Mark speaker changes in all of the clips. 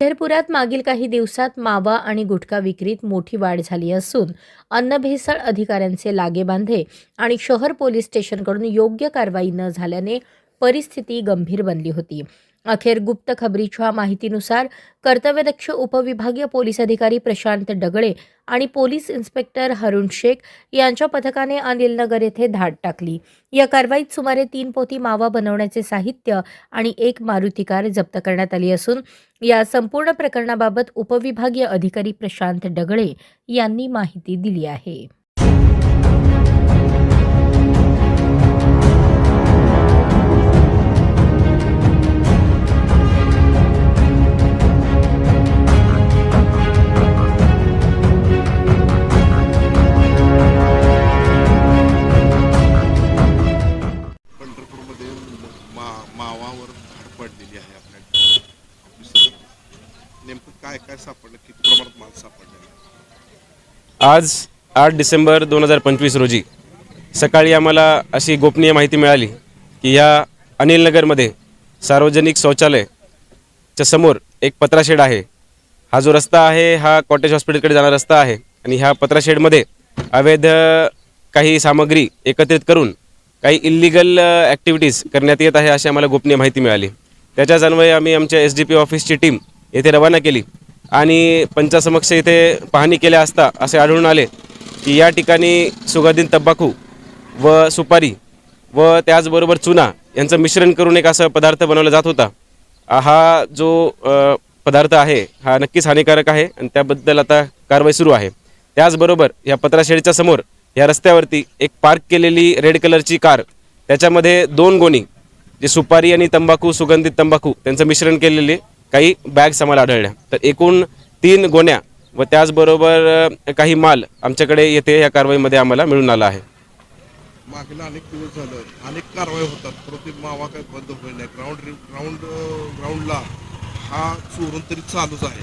Speaker 1: पंढरपुरात मागील काही दिवसात मावा आणि गुटखा विक्रीत मोठी वाढ झाली असून अन्न भेसळ अधिकाऱ्यांचे लागेबांधे आणि शहर पोलीस स्टेशनकडून योग्य कारवाई न झाल्याने परिस्थिती गंभीर बनली होती. अखेर गुप्त खबरीच्या माहितीनुसार कर्तव्यदक्ष उपविभागीय पोलीस अधिकारी प्रशांत डगळे आणि पोलीस इन्स्पेक्टर हरुण शेख यांच्या पथकाने अनिलनगर येथे धाड टाकली. या कारवाईत सुमारे 3 पोती मावा बनवण्याचे साहित्य आणि 1 मारुती कार जप्त करण्यात आली असून या संपूर्ण प्रकरणाबाबत उपविभागीय अधिकारी प्रशांत डगळे यांनी माहिती दिली आहे.
Speaker 2: पंढरपूरमध्ये मावावर धाड पडलेली आहे. आपल्या ऑफिसर नेमकं काय काय सापडलं, किती प्रमाणात माल सापडलेला?
Speaker 3: आज 8 डिसेंबर 2025 रोजी सकाळी आम्हाला अशी गोपनीय माहिती मिळाली की या अनिलनगरमध्ये सार्वजनिक शौचालयाच्या समोर एक पत्राशेड आहे. हा जो रस्ता आहे हा कॉटेज हॉस्पिटलकडे जाणारा रस्ता आहे आणि ह्या पत्राशेडमध्ये अवैध काही सामग्री एकत्रित करून काही इल्लीगल ॲक्टिव्हिटीज करण्यात येत आहे अशी आम्हाला गोपनीय माहिती मिळाली. त्याच्याच अन्वये आम्ही आमच्या SDP ऑफिसची टीम येथे रवाना केली आणि पंचासमक्ष इथे पाहणी केल्या असता असे आढळून आले की या ठिकाणी सुगंधित तंबाखू व सुपारी व त्याचबरोबर चुना यांचं मिश्रण करून एक असा पदार्थ बनवला जात होता. हा जो पदार्थ आहे हा नक्कीच हानिकारक आहे आणि त्याबद्दल आता कारवाई सुरू आहे. त्याचबरोबर या पत्राशेडच्या समोर या रस्त्यावरती एक पार्क केलेली रेड कलरची कार, त्याच्यामध्ये 2 गोणी जे सुपारी आणि तंबाखू, सुगंधित तंबाखू त्यांचं मिश्रण केलेले काही बॅग्स आम्हाला आढळल्या. तर एकूण 3 गोण्या व त्याचबरोबर काही माल आमच्याकडे येथे या कारवाईमध्ये आम्हाला मिळून आला आहे.
Speaker 2: मागील अनेक दिवस झालं अनेक कारवाई होतात, परंतु मावा काही बंद होईल नाही. ग्राउंडला हा चोरून तरी चालूच आहे.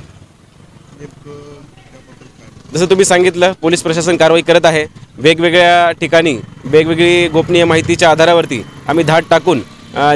Speaker 2: नेमकं त्याबद्दल काय?
Speaker 3: जसं तुम्ही सांगितलं, पोलीस प्रशासन कारवाई करत आहे. वेगवेगळ्या ठिकाणी वेगवेगळी गोपनीय माहितीच्या आधारावरती आम्ही धाड टाकून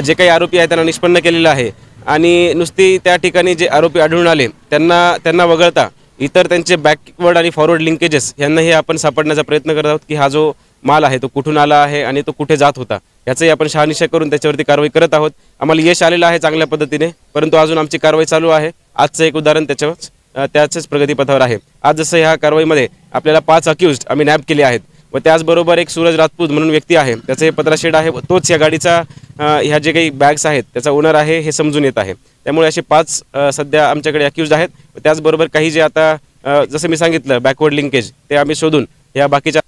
Speaker 3: जे काही आरोपी आहेत त्यांना निष्पन्न केलेलं आहे आणि नुसती त्या ठिकाणी जे आरोपी आढळून आले त्यांना वगळता इतर त्यांचे बॅकवर्ड आणि फॉरवर्ड लिंकेजेस यांनाही आपण सापडण्याचा प्रयत्न करत आहोत की हा जो माल आहे तो कुठून आला आहे आणि तो कुठे जात होता याचंही आपण शहानिशा करून त्याच्यावरती कारवाई करत आहोत. आम्हाला यश आलेलं आहे चांगल्या पद्धतीने, परंतु अजून आमची कारवाई चालू आहे. आजचं एक उदाहरण त्याच्याच प्रगतीपथावर आहे. आज जसं ह्या कारवाईमध्ये आपल्याला 5 अक्युज्ड आम्ही नॅप केले आहेत व त्याचबरोबर एक सूरज राजपूत म्हणून व्यक्ती आहे, त्याचं हे पत्राशेड आहे व तोच या गाडीचा ह्या जे काही बॅग्स आहेत त्याचा ओनर आहे हे समजून येत आहे. त्यामुळे असे 5 सध्या आमच्याकडे अक्युज्ड आहेत व त्याचबरोबर काही जे आता जसं मी सांगितलं बॅकवर्ड लिंकेज ते आम्ही शोधून या बाकीच्या